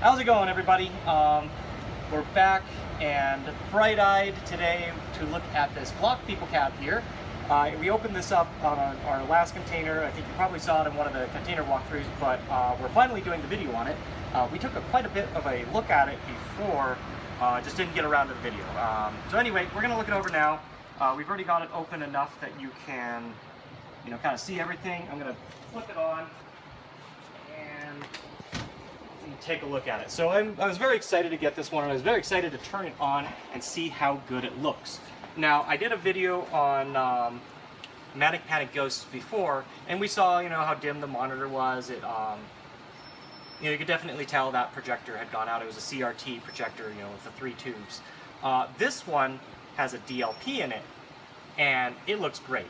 How's it going, everybody? We're back and bright-eyed today to look at this block people cap here. We opened this up on our last container. I think you probably saw it in one of the container walkthroughs, but we're finally doing the video on it. We took quite a bit of a look at it before, just didn't get around to the video. So anyway, we're going to look it over now. We've already got it open enough that you can, kind of see everything. I'm going to flip it on and take a look at it. So I was very excited to get this one, and I was very excited to turn it on and see how good it looks. Now, I did a video on Manic Panic Ghosts before, and we saw, how dim the monitor was. It, you could definitely tell that projector had gone out. It was a CRT projector, with the 3 tubes. This one has a DLP in it, and it looks great.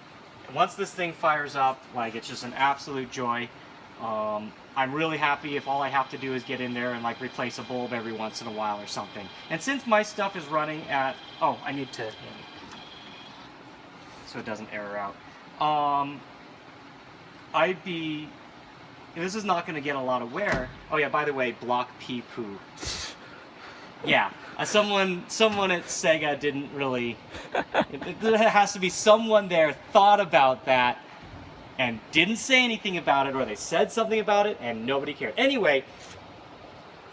And once this thing fires up, it's just an absolute joy. I'm really happy if all I have to do is get in there and replace a bulb every once in a while or something. And since my stuff is running at, I need to, so it doesn't error out. This is not going to get a lot of wear. Oh yeah, by the way, block PEEPOO. Yeah, someone at SEGA didn't really, there has to be someone there thought about that and didn't say anything about it, or they said something about it and nobody cared. Anyway,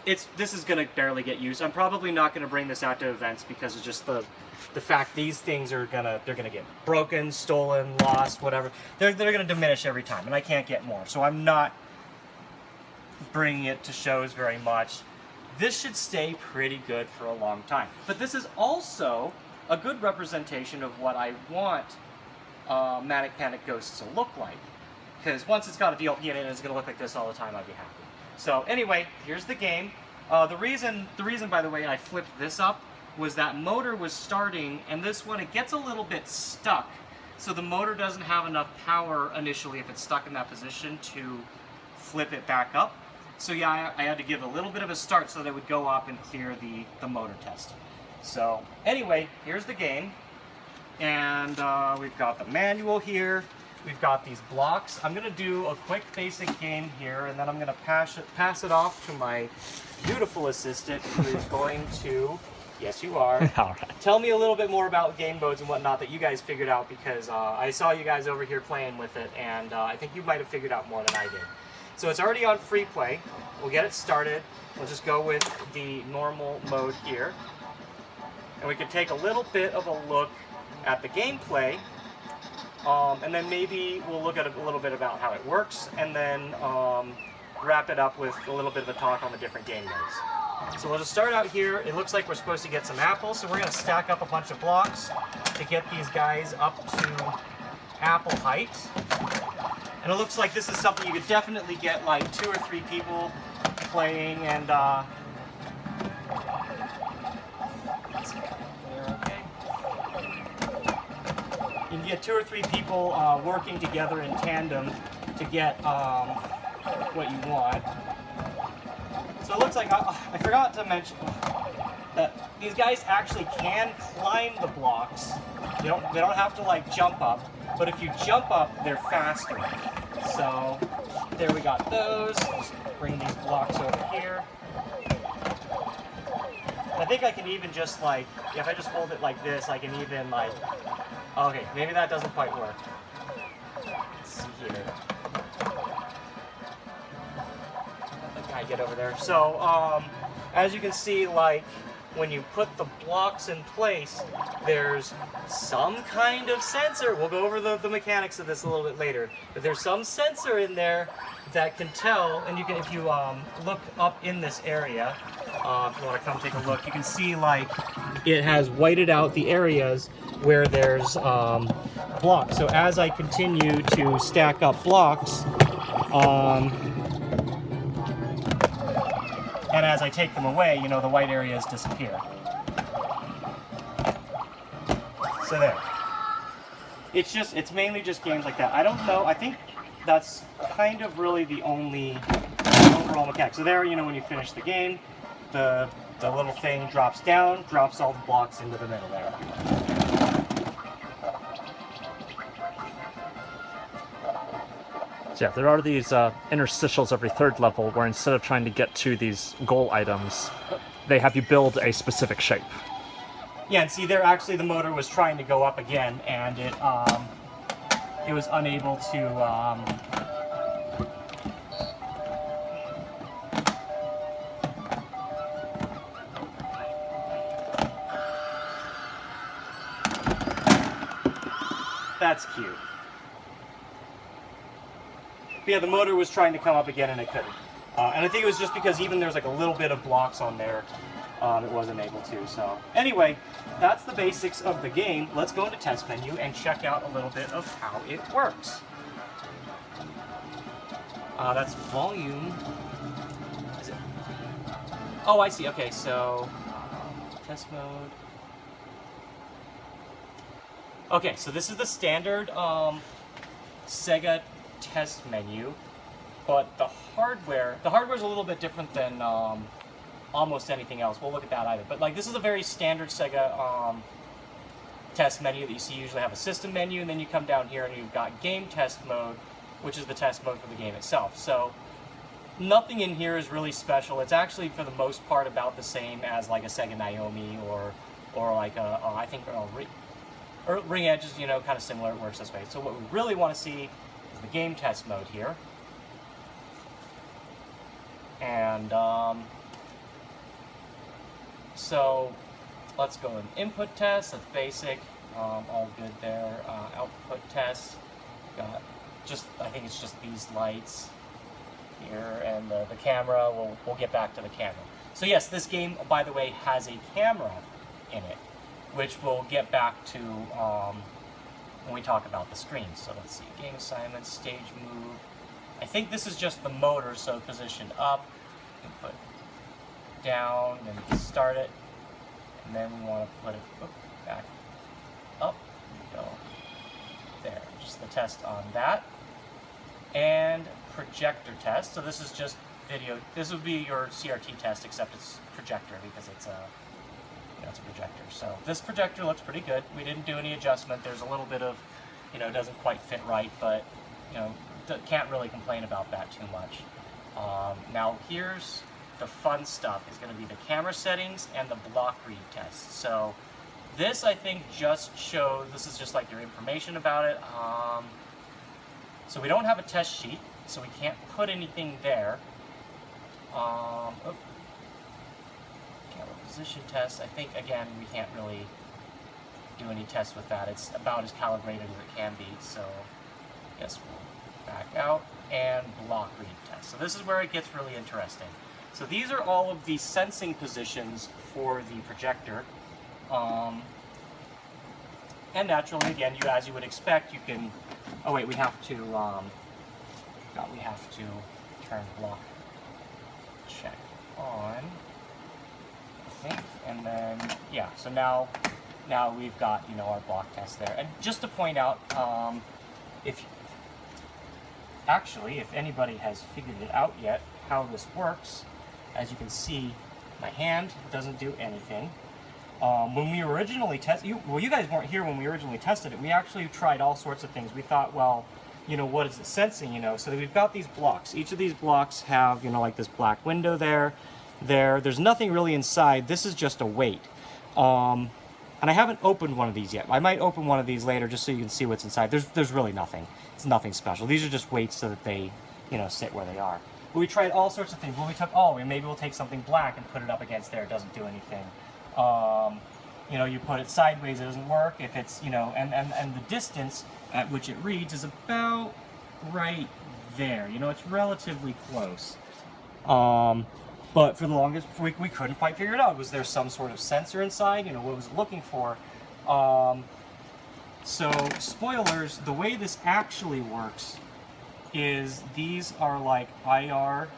this is going to barely get used. I'm probably not going to bring this out to events because it's just the fact these things are they're gonna get broken, stolen, lost, whatever. They're gonna diminish every time, and I can't get more. So I'm not bringing it to shows very much. This should stay pretty good for a long time. But this is also a good representation of what I want Manic Panic Ghosts to look like. Because once it's got a DLP in it and it's going to look like this all the time, I'd be happy. So anyway, here's the game. The reason, by the way, I flipped this up was that motor was starting, and this one, it gets a little bit stuck. So the motor doesn't have enough power initially if it's stuck in that position to flip it back up. So yeah, I had to give a little bit of a start so that it would go up and clear the motor test. So anyway, here's the game. And we've got the manual here. We've got these blocks. I'm going to do a quick basic game here, and then I'm going to pass it off to my beautiful assistant, who is going to, yes you are, All right. Tell me a little bit more about game modes and whatnot that you guys figured out, because I saw you guys over here playing with it, and I think you might have figured out more than I did. So it's already on free play. We'll get it started. We'll just go with the normal mode here. And we can take a little bit of a look at the gameplay, and then maybe we'll look at a little bit about how it works, and then wrap it up with a little bit of a talk on the different game modes. So we'll just start out here. It looks like we're supposed to get some apples, so we're going to stack up a bunch of blocks to get these guys up to apple height. And it looks like this is something you could definitely get 2 or 3 people playing, and you can get 2 or 3 people working together in tandem to get what you want. So it looks like, I forgot to mention that these guys actually can climb the blocks. They don't have to jump up, but if you jump up, they're faster. So there we got those. Just bring these blocks over here. I think I can even just if I just hold it like this, I can even okay, maybe that doesn't quite work. Let's see here. Let the guy get over there. So, as you can see, when you put the blocks in place, there's some kind of sensor. We'll go over the mechanics of this a little bit later. But there's some sensor in there that can tell, and you can, if you look up in this area, if you want to come take a look, you can see it has whited out the areas where there's blocks. So as I continue to stack up blocks, and as I take them away, the white areas disappear. So there. It's mainly just games like that. I don't know, I think that's kind of really the only overall mechanic. So there, when you finish the game, the little thing drops down, drops all the blocks into the middle there. So yeah, there are these interstitials every third level where instead of trying to get to these goal items, they have you build a specific shape. Yeah, and see, there actually the motor was trying to go up again, and it was unable to. That's cute. But yeah, the motor was trying to come up again and it couldn't. And I think it was just because even there's like a little bit of blocks on there, it wasn't able to. So anyway, that's the basics of the game. Let's go into test menu and check out a little bit of how it works. That's volume. Is it? Oh, I see. Okay, so test mode. Okay, so this is the standard SEGA test menu, but the hardware is a little bit different than almost anything else. We'll look at that either. But like this is a very standard SEGA test menu that you see. You usually have a system menu, and then you come down here and you've got game test mode, which is the test mode for the game itself. So nothing in here is really special. It's actually for the most part about the same as like a SEGA NAOMI or like a I think Ring Edge is, you know, kind of similar. It works this way. So what we really want to see is the game test mode here. And so let's go in input test. That's basic. All good there. Output test. Got just, I think it's just these lights here, and the camera. We'll get back to the camera. So yes, this game, by the way, has a camera in it, which we'll get back to when we talk about the screen. So let's see, game assignments, stage move. I think this is just the motor, so position up, input down, and start it. And then we want to put it back up, go there. Just the test on that. And projector test. So this is just video. This would be your CRT test, except it's projector because it's a it's a projector. So this projector looks pretty good. We didn't do any adjustment. There's a little bit of, you know, it doesn't quite fit right, but, you know, can't really complain about that too much. Now here's the fun stuff. Is going to be the camera settings and the block read test. So this, I think, just shows, this is just like your information about it. So we don't have a test sheet, so we can't put anything there. Position test, I think, again, we can't really do any tests with that. It's about as calibrated as it can be, so I guess we'll back out and block read test. So this is where it gets really interesting. So these are all of the sensing positions for the projector. And naturally, again, as you would expect, you can, oh wait, we have to turn block check on. And then, yeah, so now we've got, you know, our block test there. And just to point out, if anybody has figured it out yet, how this works, as you can see, my hand doesn't do anything. When we originally tested, you guys weren't here when we originally tested it. We actually tried all sorts of things. We thought, well, you know, what is it sensing, you know? So we've got these blocks. Each of these blocks have, you know, like this black window there. There's nothing really inside. This is just a weight. And I haven't opened one of these yet. I might open one of these later just so you can see what's inside. There's really nothing. It's nothing special. These are just weights so that they, you know, sit where they are. But we tried all sorts of things. Well, we took, maybe we'll take something black and put it up against there. It doesn't do anything. You know, you put it sideways, it doesn't work. If it's, you know, and the distance at which it reads is about right there. You know, it's relatively close. But for the longest, we couldn't quite figure it out. Was there some sort of sensor inside? You know, what was it looking for? So, spoilers, the way this actually works is these are like IR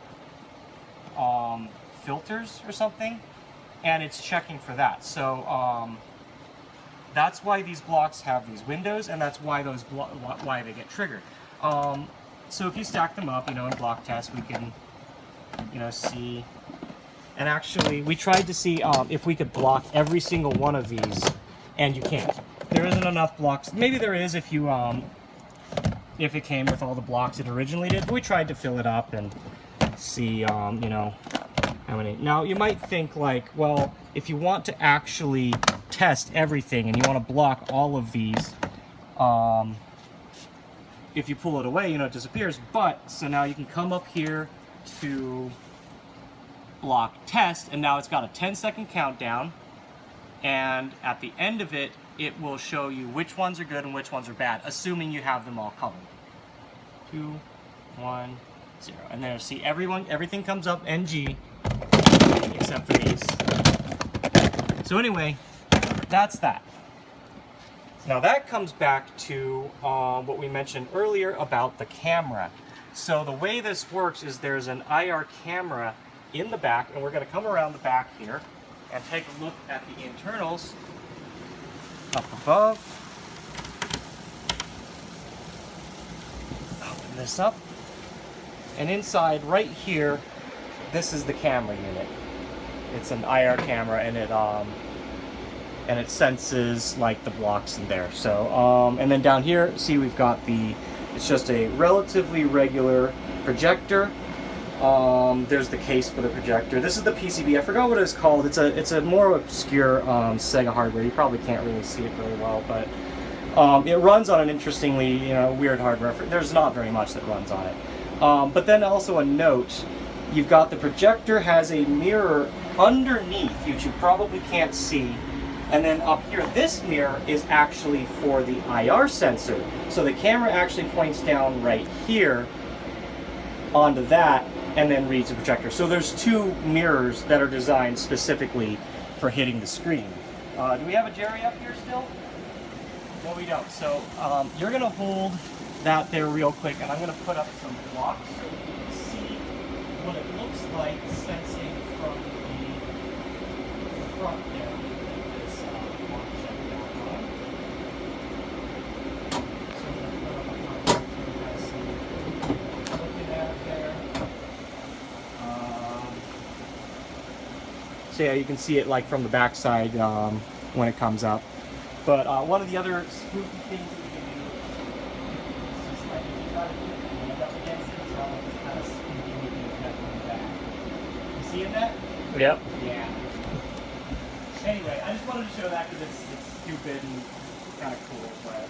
filters or something, and it's checking for that. So, that's why these blocks have these windows, and that's why why they get triggered. So if you stack them up, you know, in block test, we can, you know, see. And actually, we tried to see if we could block every single one of these, and you can't. There isn't enough blocks. Maybe there is if you if it came with all the blocks it originally did. But we tried to fill it up and see, you know, how many. Now, you might think like, well, if you want to actually test everything and you want to block all of these, if you pull it away, you know, it disappears. But, so now you can come up here to block test, and now it's got a 10-second countdown, and at the end of it, it will show you which ones are good and which ones are bad, assuming you have them all covered. 2, 1, 0. And there, see, everything comes up NG, except for these. So anyway, that's that. Now that comes back to what we mentioned earlier about the camera. So the way this works is there's an IR camera in the back, and we're going to come around the back here and take a look at the internals up above. Open this up. And inside, right here, this is the camera unit. It's an IR camera, and it senses like the blocks in there. So, and then down here, see, we've got it's just a relatively regular projector. There's the case for the projector. This is the PCB. I forgot what it's called. It's a more obscure SEGA hardware. You probably can't really see it very well, but it runs on an interestingly, you know, weird hardware. There's not very much that runs on it. But then also a note, you've got the projector has a mirror underneath, which you probably can't see. And then up here, this mirror is actually for the IR sensor. So the camera actually points down right here onto that and then reads the projector. So there's two mirrors that are designed specifically for hitting the screen. Do we have a Jerry up here still? No, we don't. So you're gonna hold that there real quick, and I'm gonna put up some blocks so you can see what it looks like sensing from the front there. So yeah, you can see it like from the backside when it comes up. But one of the other spooky things that you can do is just like if you try to put your hand up against it, it's kind of spooky looking effect from the back. You seeing that? Yep. Yeah. Anyway, I just wanted to show that because it's stupid and kind of cool. But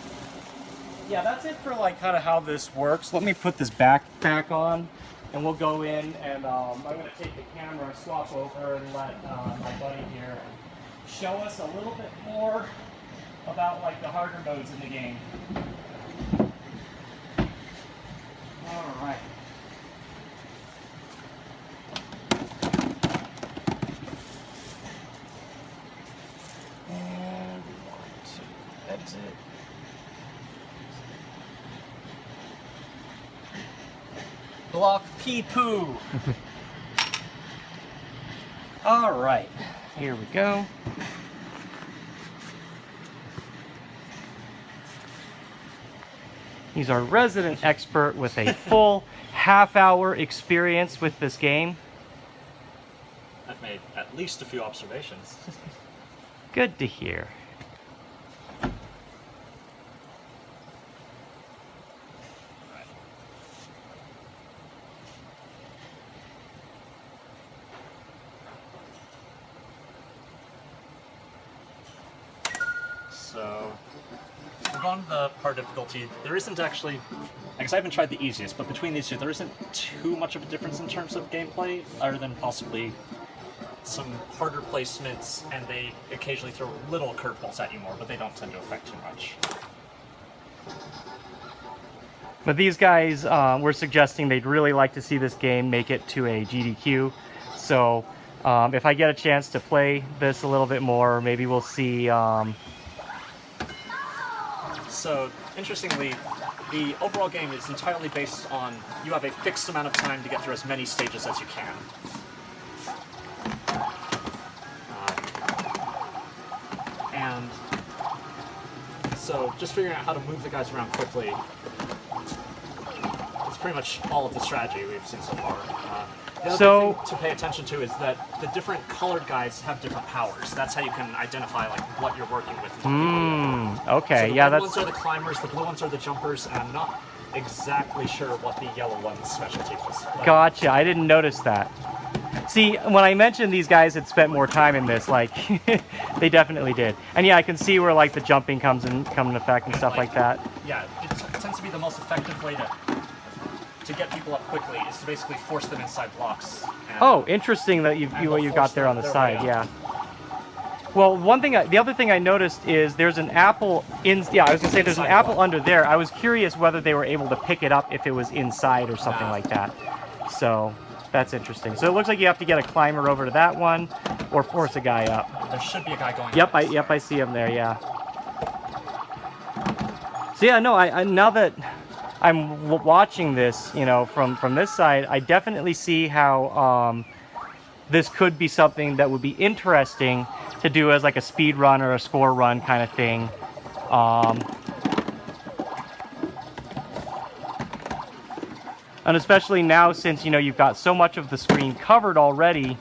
yeah, that's it for like kind of how this works. Let me put this backpack on. And we'll go in, and I'm going to take the camera, swap over, and let my buddy here show us a little bit more about like the harder modes in the game. All right. And we want to exit. Block PEEPOO. All right, here we go. He's our resident expert with a full half-hour experience with this game. I've made at least a few observations. Good to hear. So, we've gone to the part difficulty. There isn't actually, I guess I haven't tried the easiest, but between these two, there isn't too much of a difference in terms of gameplay, other than possibly some harder placements, and they occasionally throw little curveballs at you more, but they don't tend to affect too much. But these guys were suggesting they'd really like to see this game make it to a GDQ. So if I get a chance to play this a little bit more, maybe we'll see. So, interestingly, the overall game is entirely based on you have a fixed amount of time to get through as many stages as you can. And so, just figuring out how to move the guys around quickly, it's pretty much all of the strategy we've seen so far. The other thing to pay attention to is that the different colored guys have different powers. That's how you can identify like what you're working with. Okay, so the red ones are the climbers, the blue ones are the jumpers, and I'm not exactly sure what the yellow one's specialty was. Gotcha. I didn't notice that. See, when I mentioned these guys had spent more time in this, like, they definitely did. And yeah, I can see where like the jumping come into effect and stuff like that. Yeah, it tends to be the most effective way to get people up quickly is to basically force them inside blocks. Oh, what you've got there on the side, yeah. Well, the other thing I noticed is there's an apple I was gonna say there's an apple under there. I was curious whether they were able to pick it up if it was inside or something like that. So that's interesting. So it looks like you have to get a climber over to that one, or force a guy up. There should be a guy going. Yep, I see him there. Yeah. So yeah, no, I now that I'm watching this, you know, from this side, I definitely see how this could be something that would be interesting to do as like a speed run or a score run kind of thing. And especially now, since you know you've got so much of the screen covered already,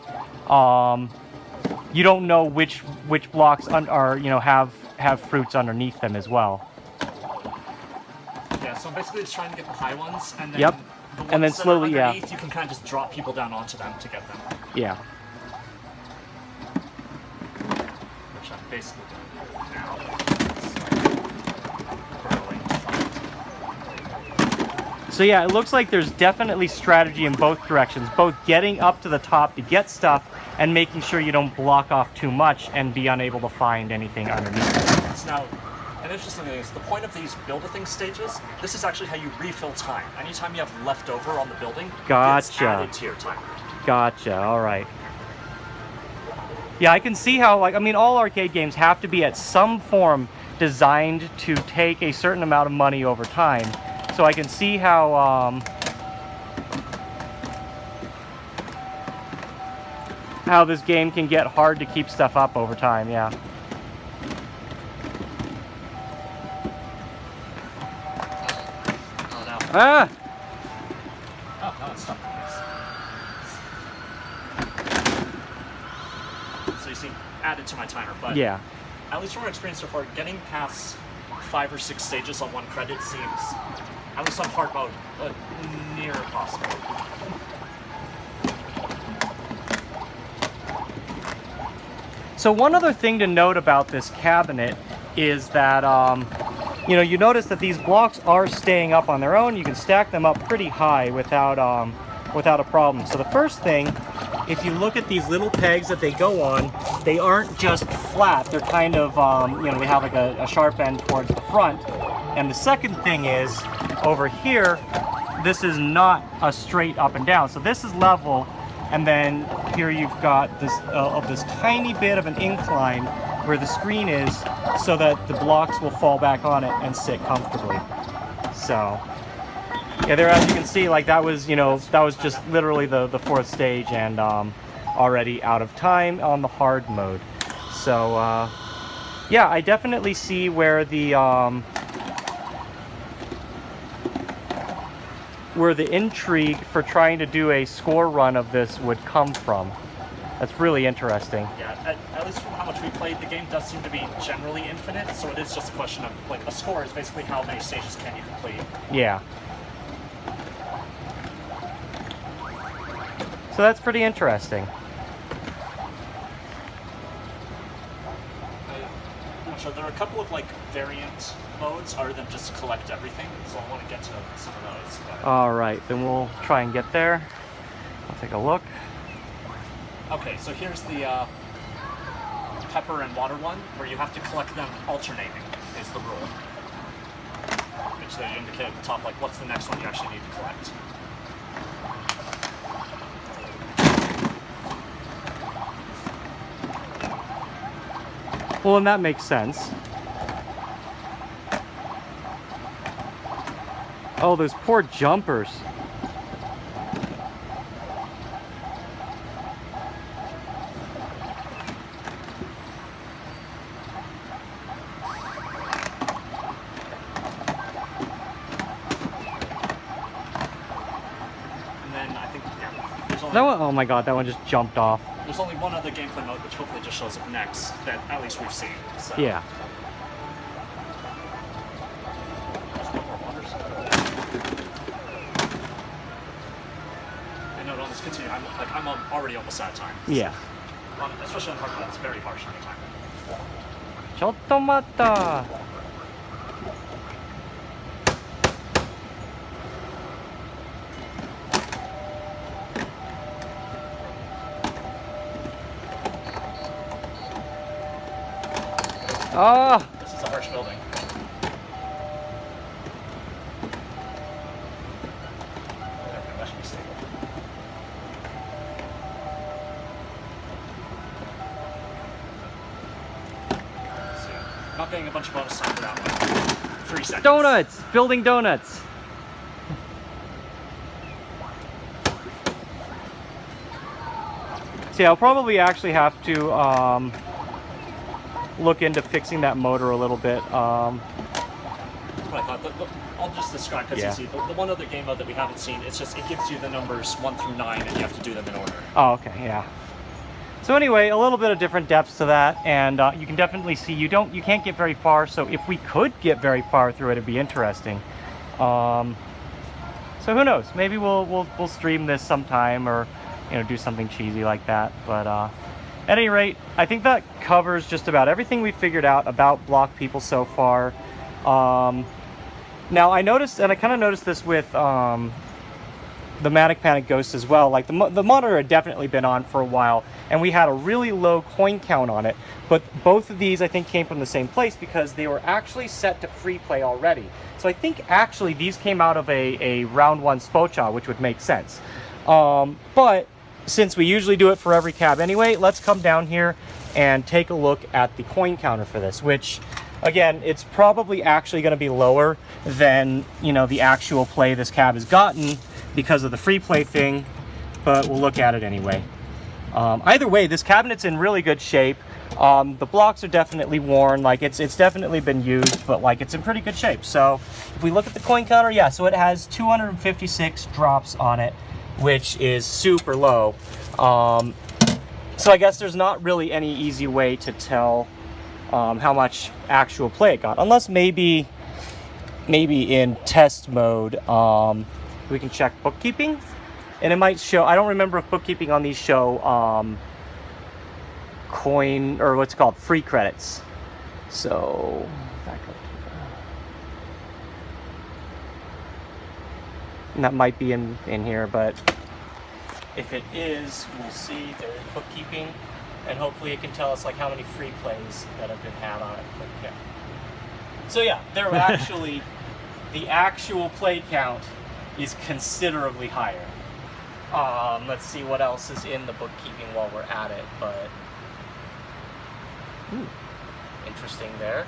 you don't know which blocks are have fruits underneath them as well. Yeah, so basically it's trying to get the high ones, and then yep, the ones and then that slowly, are underneath, you can kind of just drop people down onto them to get them. Yeah. Which I'm basically doing now. So yeah, it looks like there's definitely strategy in both directions, both getting up to the top to get stuff and making sure you don't block off too much and be unable to find anything underneath. It's now, an interesting thing is the point of these build-a-thing stages, this is actually how you refill time. Anytime you have leftover on the building, gotcha, it's added to your timer. Gotcha, all right. Yeah, I can see how, like, I mean, all arcade games have to be at some form designed to take a certain amount of money over time. So I can see how this game can get hard to keep stuff up over time, yeah. Oh, no. Ah! Oh, no, it's stuck. So you see, added to my timer, but yeah, at least from our experience so far, getting past 5 or 6 stages on one credit seems, at least on hard mode, near impossible. So one other thing to note about this cabinet is that, you know, you notice that these blocks are staying up on their own. You can stack them up pretty high without a problem. So the first thing, if you look at these little pegs that they go on, they aren't just flat. They're kind of, you know, they have like a sharp end towards the front. And the second thing is, over here, this is not a straight up and down. So this is level, and then here you've got this tiny bit of an incline where the screen is, so that the blocks will fall back on it and sit comfortably. So yeah, there, as you can see, like that was, you know, that was just literally the 4th stage, and already out of time on the hard mode. So yeah, I definitely see where the intrigue for trying to do a score run of this would come from. That's really interesting. Yeah, at least from how much we played, the game does seem to be generally infinite, so it is just a question of, like, a score is basically how many stages can you complete. Yeah. So that's pretty interesting. I'm not sure. There are a couple of, like, variant modes other than just collect everything, so I want to get to some of those. But... All right, then we'll try and get there. I'll take a look. Okay, so here's the pepper and water one, where you have to collect them alternating, is the rule. Which they indicate at the top, like, what's the next one you actually need to collect. Well, and that makes sense. Oh, those poor jumpers. That one, oh my god, that one just jumped off. There's only one other gameplay mode, which hopefully just shows up next, that at least we've seen. So. Yeah. There's no more waters. already almost out of time. Yeah. Especially on hard mode, it's very harsh on the time. ちょっと待った。ああ。This is a harsh building. Okay, that should be stable. So, not getting a bunch of bonus time for that one. 3 seconds. Donuts! Building donuts! See, I'll probably actually have to look into fixing that motor a little bit. I'll just describe, because Yeah. you see, the one other game mode that we haven't seen, it's just, it gives you the numbers 1 through 9 and you have to do them in order. Oh, okay, yeah. So anyway, a little bit of different depths to that, and you can definitely see you can't get very far. So if we could get very far through it, it'd be interesting. So who knows? Maybe we'll stream this sometime, or do something cheesy like that. But at any rate, I think that covers just about everything we figured out about Block People so far. Now I noticed, and I kind of noticed this with the Manic Panic Ghost as well. Like the monitor had definitely been on for a while, and we had a really low coin count on it. But both of these I think came from the same place because they were actually set to free play already. So I think actually these came out of a round 1 Spocha, which would make sense. But since we usually do it for every cab anyway, let's come down here and take a look at the coin counter for this, which again, it's probably actually going to be lower than the actual play this cab has gotten because of the free play thing, but we'll look at it anyway. Either way, this cabinet's in really good shape. The blocks are definitely worn, like it's definitely been used, but like it's in pretty good shape. So if we look at the coin counter, yeah, so it has 256 drops on it, which is super low. So I guess there's not really any easy way to tell how much actual play it got, unless maybe in test mode we can check bookkeeping, and it might show. I don't remember if bookkeeping on these show coin, or what's called free credits. So back up. And that might be in here, but if it is, we'll see. There is bookkeeping, and hopefully it can tell us like how many free plays that have been had on it. Okay. So yeah, there were actually the actual play count is considerably higher. Let's see what else is in the bookkeeping while we're at it, but interesting there.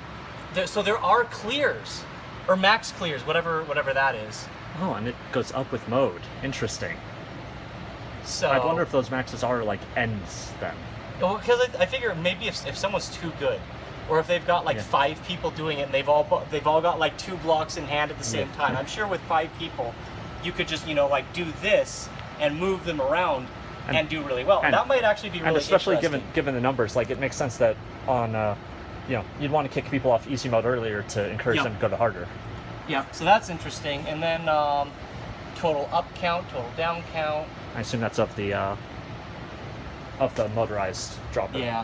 So there are clears, or max clears, whatever that is. Oh, and it goes up with mode. Interesting. So I wonder if those maxes are like ends then. Well, because I figure maybe if someone's too good, or if they've got like 5 people doing it and they've all got like 2 blocks in hand at the same time. I'm sure with 5 people, you could just like do this and move them around and do really well. And that might actually be really interesting. And especially given the numbers, like it makes sense that on you'd want to kick people off easy mode earlier to encourage them to go to harder. Yeah, so that's interesting. And then total up count, total down count. I assume that's of the motorized dropper. Yeah.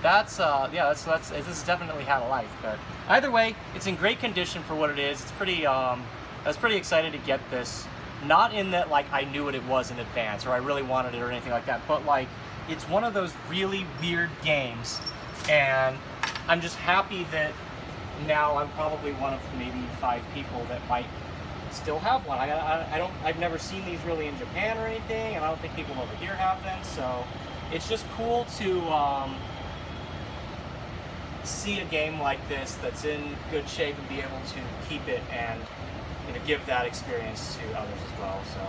This has definitely had a life, but either way, it's in great condition for what it is. It's pretty. I was pretty excited to get this. Not in that like I knew what it was in advance or I really wanted it or anything like that, but like it's one of those really weird games, and I'm just happy that now I'm probably one of maybe 5 people that might still have one. I've never seen these really in Japan or anything, and I don't think people over here have them. So it's just cool to see a game like this that's in good shape and be able to keep it and give that experience to others as well. So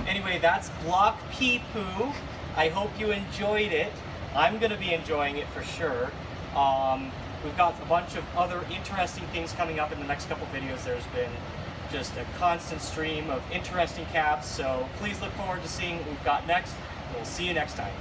anyway, that's Block PEEPOO. I hope you enjoyed it. I'm going to be enjoying it for sure. We've got a bunch of other interesting things coming up in the next couple videos. There's been just a constant stream of interesting cabs, so please look forward to seeing what we've got next. We'll see you next time.